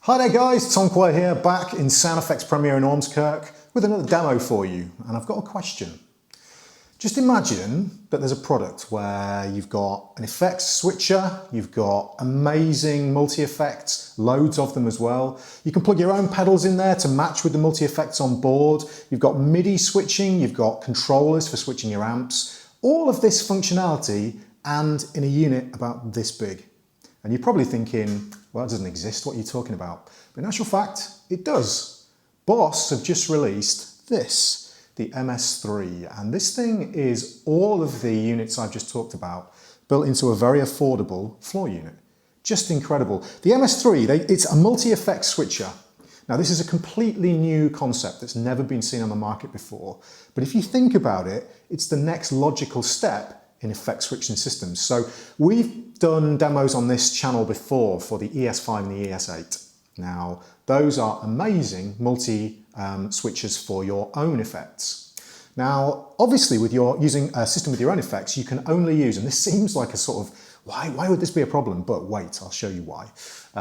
Hi there guys, Tom Quayle here, back in Sound Effects Premiere in Ormskirk with another demo for you, and I've got a question. Just imagine that there's a product where you've got an effects switcher, you've got amazing multi-effects, loads of them as well. You can plug your own pedals in there to match with the multi-effects on board. You've got MIDI switching, you've got controllers for switching your amps. All of this functionality and in a unit about this big. And you're probably thinking, well, it doesn't exist, what are you talking about? But in actual fact, it does. Boss have just released this, the MS-3, and this thing is all of the units I've just talked about built into a very affordable floor unit. Just incredible. The MS-3, it's a multi-effects switcher. Now this is a completely new concept that's never been seen on the market before, but if you think about it, it's the next logical step in effect switching systems. So we've done demos on this channel before for the ES5 and the ES8. Now, those are amazing multi switches for your own effects. Now, obviously with using a system with your own effects, you can only use, and this seems like a sort of, why would this be a problem? But wait, I'll show you why.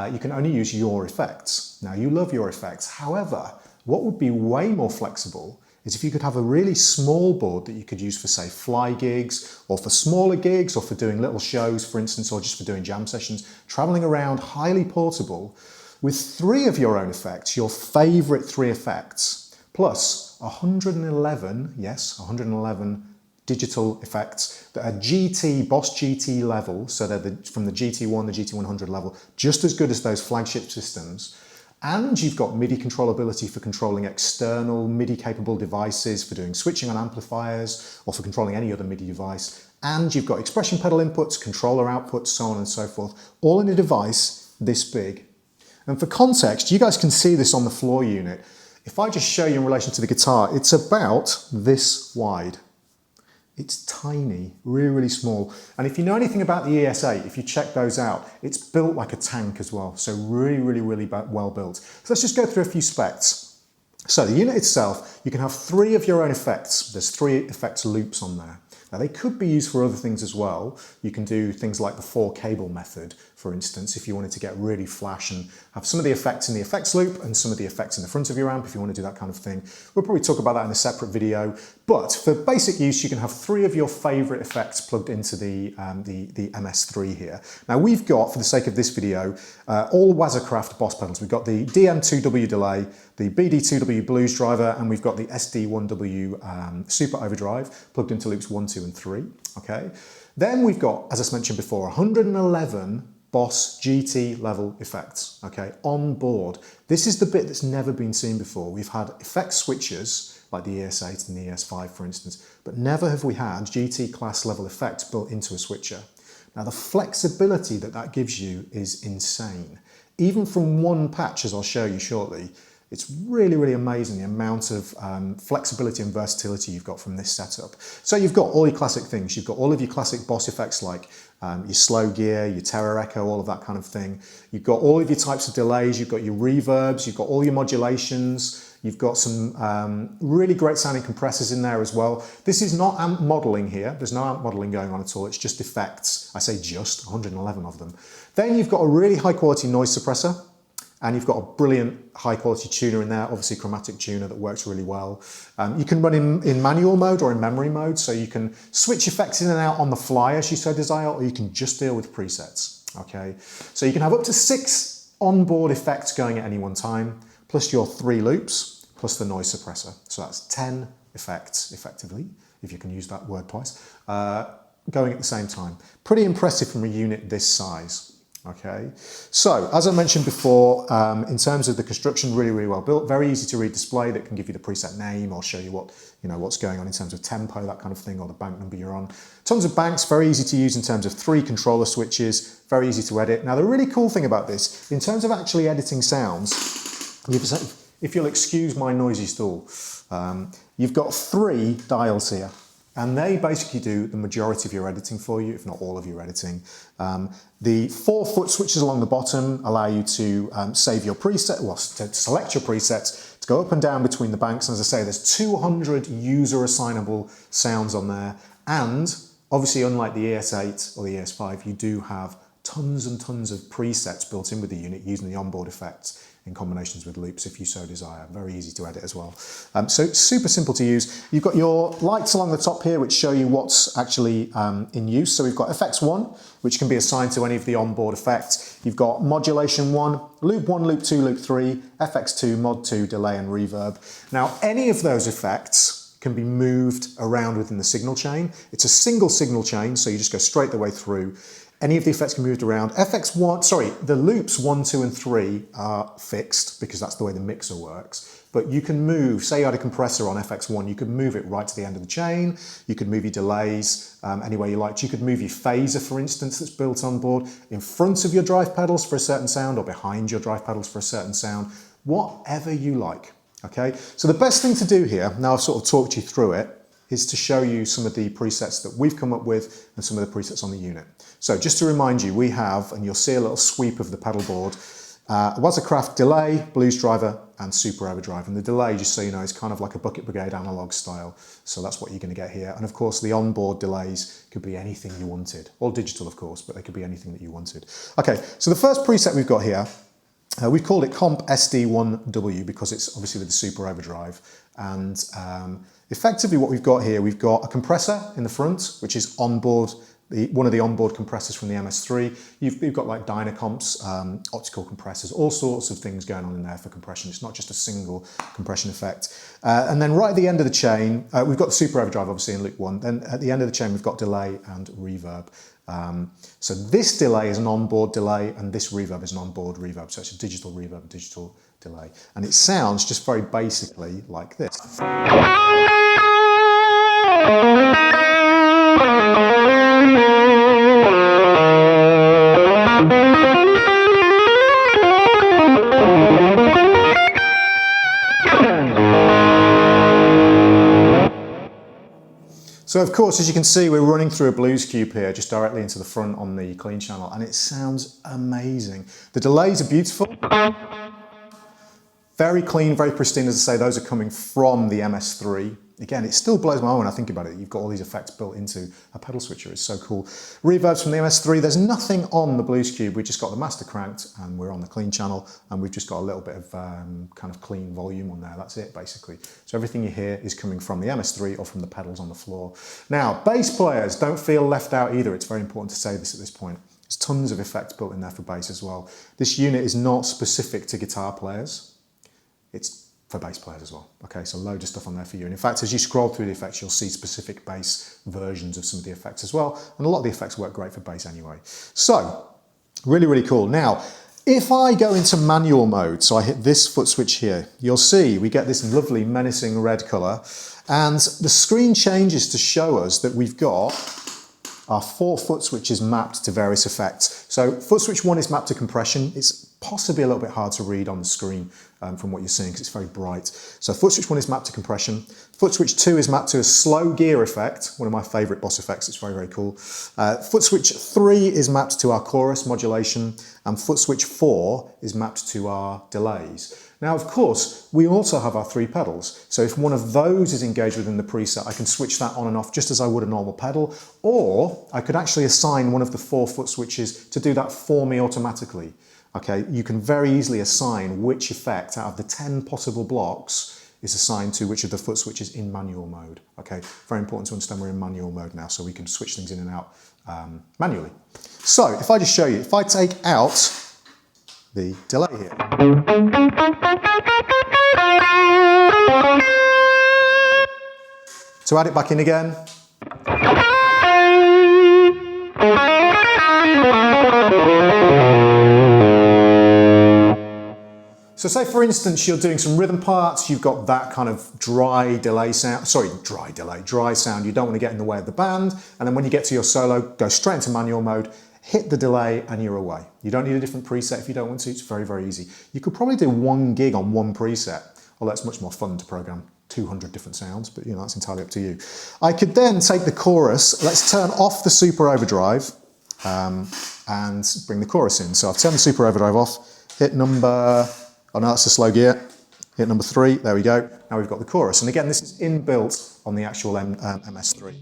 You can only use your effects. Now, you love your effects. However, what would be way more flexible is if you could have a really small board that you could use for, say, fly gigs, or for smaller gigs, or for doing little shows, for instance, or just for doing jam sessions, traveling around, highly portable, with 3 of your own effects, your favorite 3 effects, plus 111, yes, 111 digital effects that are GT, Boss GT level, so they're from the GT1, the GT100 level, just as good as those flagship systems. And you've got MIDI controllability for controlling external MIDI-capable devices, for doing switching on amplifiers, or for controlling any other MIDI device. And you've got expression pedal inputs, controller outputs, so on and so forth, all in a device this big. And for context, you guys can see this on the floor unit. If I just show you in relation to the guitar, it's about this wide. It's tiny, really, really small. And if you know anything about the ES8, if you check those out, it's built like a tank as well. So really, really, really well built. So let's just go through a few specs. So the unit itself, you can have 3 of your own effects. There's 3 effects loops on there. Now they could be used for other things as well. You can do things like the 4-cable method, for instance, if you wanted to get really flash and have some of the effects in the effects loop and some of the effects in the front of your amp if you want to do that kind of thing. We'll probably talk about that in a separate video, but for basic use you can have 3 of your favorite effects plugged into the MS-3 here. Now we've got, for the sake of this video, all Wazacraft Boss pedals. We've got the DM2W delay, the BD2W blues driver, and we've got the SD1W super overdrive plugged into loops 1, 2 and 3. Okay. Then we've got, as I mentioned before, 111 Boss GT level effects, okay, on board. This is the bit that's never been seen before. We've had effect switches like the ES8 and the ES5, for instance, but never have we had GT class level effects built into a switcher. Now the flexibility that gives you is insane. Even from one patch, as I'll show you shortly, it's really, really amazing the amount of flexibility and versatility you've got from this setup. So you've got all your classic things. You've got all of your classic Boss effects like your slow gear, your terror echo, all of that kind of thing. You've got all of your types of delays. You've got your reverbs. You've got all your modulations. You've got some really great sounding compressors in there as well. This is not amp modeling here. There's no amp modeling going on at all. It's just effects. I say just, 111 of them. Then you've got a really high quality noise suppressor. And you've got a brilliant high quality tuner in there, obviously chromatic tuner that works really well. You can run in manual mode or in memory mode, so you can switch effects in and out on the fly as you so desire, or you can just deal with presets, okay? So you can have up to 6 onboard effects going at any one time, plus your 3 loops, plus the noise suppressor. So that's 10 effects, effectively, if you can use that word twice, going at the same time. Pretty impressive from a unit this size. Okay, so as I mentioned before, in terms of the construction, really, really well built, very easy to read display that can give you the preset name or show you what, what's going on in terms of tempo, that kind of thing, or the bank number you're on. Tons of banks, very easy to use in terms of 3 controller switches, very easy to edit. Now, the really cool thing about this, in terms of actually editing sounds, if you'll excuse my noisy stool, you've got 3 dials here. And they basically do the majority of your editing for you, if not all of your editing. The 4 foot switches along the bottom allow you to save your preset, well, to select your presets, to go up and down between the banks. And as I say, there's 200 user assignable sounds on there. And obviously, unlike the ES8 or the ES5, you do have tons and tons of presets built in with the unit using the onboard effects in combinations with loops if you so desire. Very easy to edit as well. So super simple to use. You've got your lights along the top here which show you what's actually in use. So we've got FX1, which can be assigned to any of the onboard effects. You've got modulation 1, loop 1, loop 2, loop 3, FX2, mod 2, delay and reverb. Now any of those effects can be moved around within the signal chain. It's a single signal chain, so you just go straight the way through. Any of the effects can be moved around. The loops 1, 2 and 3 are fixed because that's the way the mixer works. But you can move, say you had a compressor on FX1, you could move it right to the end of the chain. You could move your delays any way you liked. You could move your phaser, for instance, that's built on board in front of your drive pedals for a certain sound or behind your drive pedals for a certain sound, whatever you like. Okay, so the best thing to do here, now I've sort of talked you through it, is to show you some of the presets that we've come up with and some of the presets on the unit. So just to remind you, we have, and you'll see a little sweep of the pedal board, Wazacraft delay, blues driver, and super overdrive. And the delay, just so you know, is kind of like a bucket brigade analog style. So that's what you're going to get here. And of course, the onboard delays could be anything you wanted. All digital, of course, but they could be anything that you wanted. Okay, so the first preset we've got here, we've called it Comp SD1W because it's obviously with the super overdrive. And effectively what we've got here, we've got a compressor in the front, which is onboard, one of the onboard compressors from the MS-3. You've got like Dynacomps, optical compressors, all sorts of things going on in there for compression. It's not just a single compression effect. And then right at the end of the chain, we've got the super overdrive obviously in loop 1. Then at the end of the chain, we've got delay and reverb. So this delay is an onboard delay and this reverb is an onboard reverb. So it's a digital reverb, digital delay. And it sounds just very basically like this. So of course, as you can see, we're running through a blues cube here, just directly into the front on the clean channel, and it sounds amazing. The delays are beautiful. Very clean, very pristine. As I say, those are coming from the MS-3. Again, it still blows my mind when I think about it. You've got all these effects built into a pedal switcher. It's so cool. Reverbs from the MS-3. There's nothing on the Blues Cube. We just got the master cranked and we're on the clean channel and we've just got a little bit of kind of clean volume on there. That's it, basically. So everything you hear is coming from the MS-3 or from the pedals on the floor. Now, bass players, don't feel left out either. It's very important to say this at this point. There's tons of effects built in there for bass as well. This unit is not specific to guitar players. It's for bass players as well. Okay, so loads of stuff on there for you. And in fact, as you scroll through the effects, you'll see specific bass versions of some of the effects as well. And a lot of the effects work great for bass anyway. So, really, really cool. Now, if I go into manual mode, so I hit this foot switch here, you'll see we get this lovely menacing red color. And the screen changes to show us that we've got our 4 foot switches mapped to various effects. So foot switch 1 is mapped to compression. It's possibly a little bit hard to read on the screen from what you're seeing because it's very bright. So foot switch 1 is mapped to compression. Foot switch 2 is mapped to a slow gear effect, one of my favorite boss effects. It's very, very cool. Foot switch 3 is mapped to our chorus modulation, and foot switch 4 is mapped to our delays. Now, of course, we also have our 3 pedals. So if one of those is engaged within the preset, I can switch that on and off just as I would a normal pedal, or I could actually assign one of the 4 foot switches to do that for me automatically. Okay, you can very easily assign which effect out of the 10 possible blocks is assigned to which of the foot switches in manual mode. Okay, very important to understand we're in manual mode now, so we can switch things in and out manually. So if I just show you, if I take out the delay here. To add it back in again. So say for instance you're doing some rhythm parts, you've got that kind of dry sound, dry sound, you don't want to get in the way of the band, and then when you get to your solo, go straight into manual mode, hit the delay and you're away. You don't need a different preset if you don't want to, it's very, very easy. You could probably do 1 gig on one preset, although it's much more fun to program 200 different sounds, but you know, that's entirely up to you. I could then take the chorus, let's turn off the super overdrive and bring the chorus in. So I've turned the super overdrive off, hit number, oh no, that's a slow gear, hit number 3, there we go. Now we've got the chorus. And again, this is inbuilt on the actual MS-3.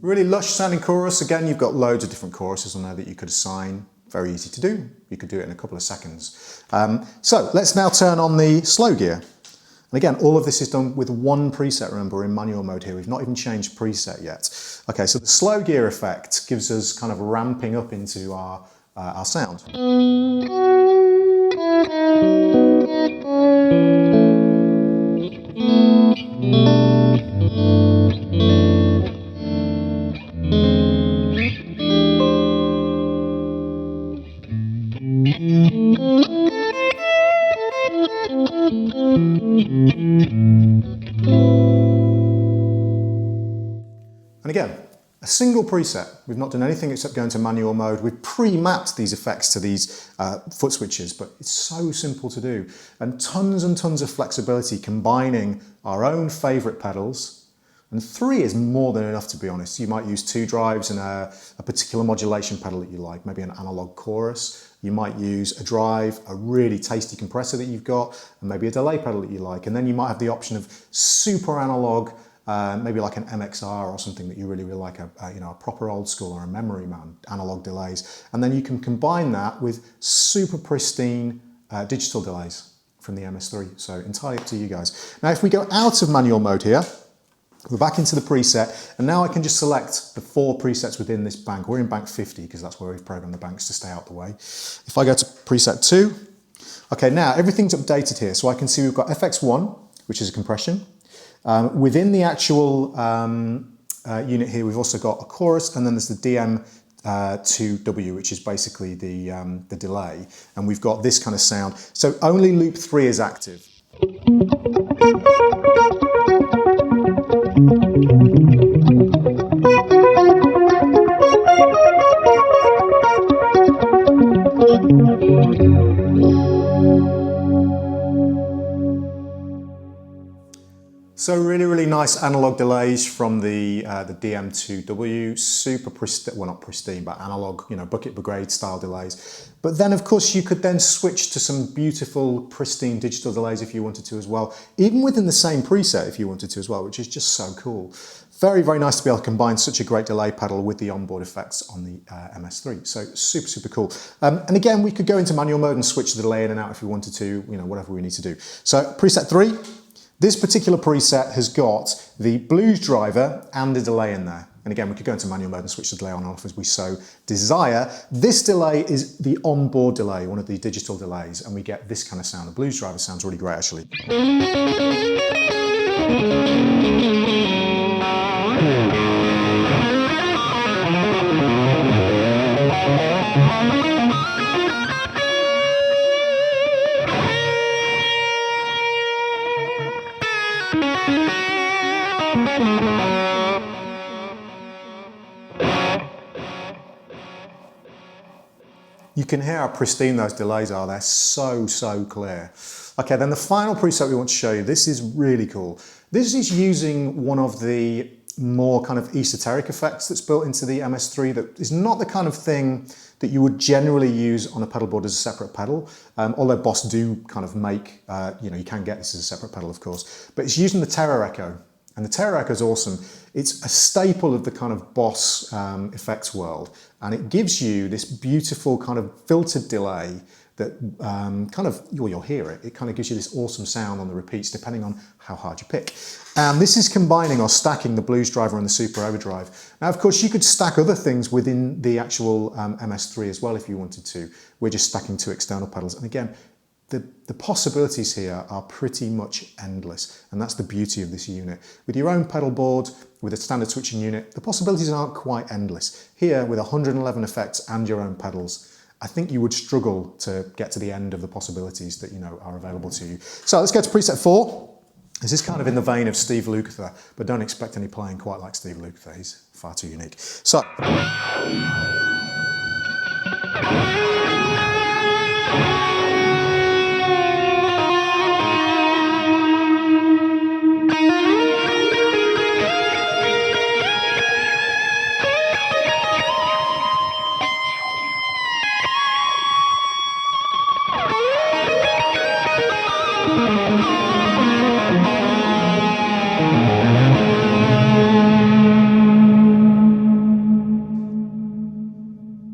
Really lush sounding chorus. Again, you've got loads of different choruses on there that you could assign. Very easy to do. You could do it in a couple of seconds. So let's now turn on the slow gear. And again, all of this is done with one preset. Remember, we're in manual mode here. We've not even changed preset yet. Okay, so the slow gear effect gives us kind of ramping up into our sound. And again, a single preset. We've not done anything except go into manual mode. We've pre-mapped these effects to these foot switches, but it's so simple to do. And tons of flexibility combining our own favorite pedals. And 3 is more than enough, to be honest. You might use 2 drives and a particular modulation pedal that you like, maybe an analog chorus. You might use a drive, a really tasty compressor that you've got, and maybe a delay pedal that you like. And then you might have the option of super analog, maybe like an MXR or something that you really like, a proper old school or a memory man, analog delays. And then you can combine that with super pristine digital delays from the MS-3. So entirely up to you guys. Now, if we go out of manual mode here, we're back into the preset, and now I can just select the 4 presets within this bank. We're in bank 50 because that's where we've programmed the banks to stay out the way. If I go to preset 2, okay, now everything's updated here. So I can see we've got FX1, which is a compression. Within the actual unit here, we've also got a chorus, and then there's the DM2W, which is basically the delay. And we've got this kind of sound. So only loop 3 is active. So really nice analog delays from the DM2W, super pristine, well not pristine, but analog, bucket brigade style delays. But then of course you could then switch to some beautiful pristine digital delays if you wanted to as well, even within the same preset if you wanted to as well, which is just so cool. Very nice to be able to combine such a great delay pedal with the onboard effects on the MS-3. So super cool. And again, we could go into manual mode and switch the delay in and out if we wanted to, whatever we need to do. So preset 3. This particular preset has got the blues driver and the delay in there. And again, we could go into manual mode and switch the delay on and off as we so desire. This delay is the onboard delay, one of the digital delays, and we get this kind of sound. The blues driver sounds really great, actually. You can hear how pristine those delays are. They're so clear. Okay, then the final preset we want to show you, this is really cool. This is using one of the more kind of esoteric effects that's built into the MS-3 that is not the kind of thing that you would generally use on a pedal board as a separate pedal, although Boss do kind of make, you can get this as a separate pedal, of course, but it's using the Terror Echo. And the Terror Echo is awesome. It's a staple of the kind of Boss effects world, and it gives you this beautiful kind of filtered delay that kind of, you'll hear it, it kind of gives you this awesome sound on the repeats depending on how hard you pick. And this is combining or stacking the blues driver and the super overdrive. Now, of course, you could stack other things within the actual MS-3 as well if you wanted to. We're just stacking 2 external pedals. And again, the possibilities here are pretty much endless, and that's the beauty of this unit. With your own pedal board, with a standard switching unit, the possibilities aren't quite endless. Here, with 111 effects and your own pedals, I think you would struggle to get to the end of the possibilities that are available to you. So let's go to preset 4. This is kind of in the vein of Steve Lukather, but don't expect any playing quite like Steve Lukather. He's far too unique. So.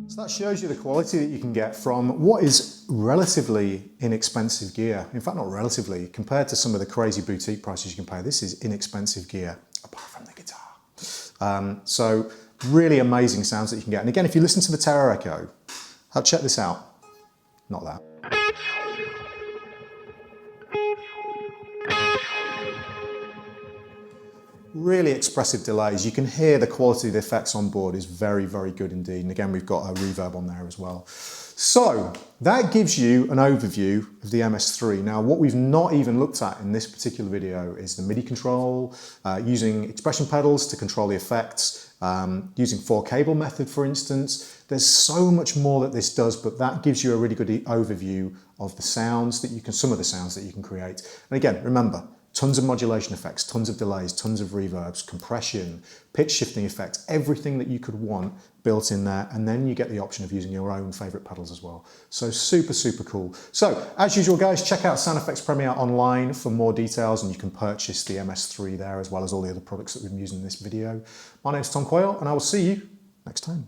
So that shows you the quality that you can get from what is relatively inexpensive gear. In fact, not relatively, compared to some of the crazy boutique prices you can pay, this is inexpensive gear, apart from the guitar. So really amazing sounds that you can get. And again, if you listen to the Terror Echo, check this out. Not that. Really expressive delays. You can hear the quality of the effects on board is very, very good indeed. And again, we've got a reverb on there as well. So that gives you an overview of the MS-3. Now, what we've not even looked at in this particular video is the MIDI control, using expression pedals to control the effects, using 4-cable method, for instance. There's so much more that this does, but that gives you a really good overview of the sounds that you can, some of the sounds that you can create. And again, remember, tons of modulation effects, tons of delays, tons of reverbs, compression, pitch shifting effects, everything that you could want built in there. And then you get the option of using your own favorite pedals as well. So super, super cool. So as usual, guys, check out SoundFX Premiere online for more details, and you can purchase the MS-3 there as well as all the other products that we've been using in this video. My name's Tom Quayle, and I will see you next time.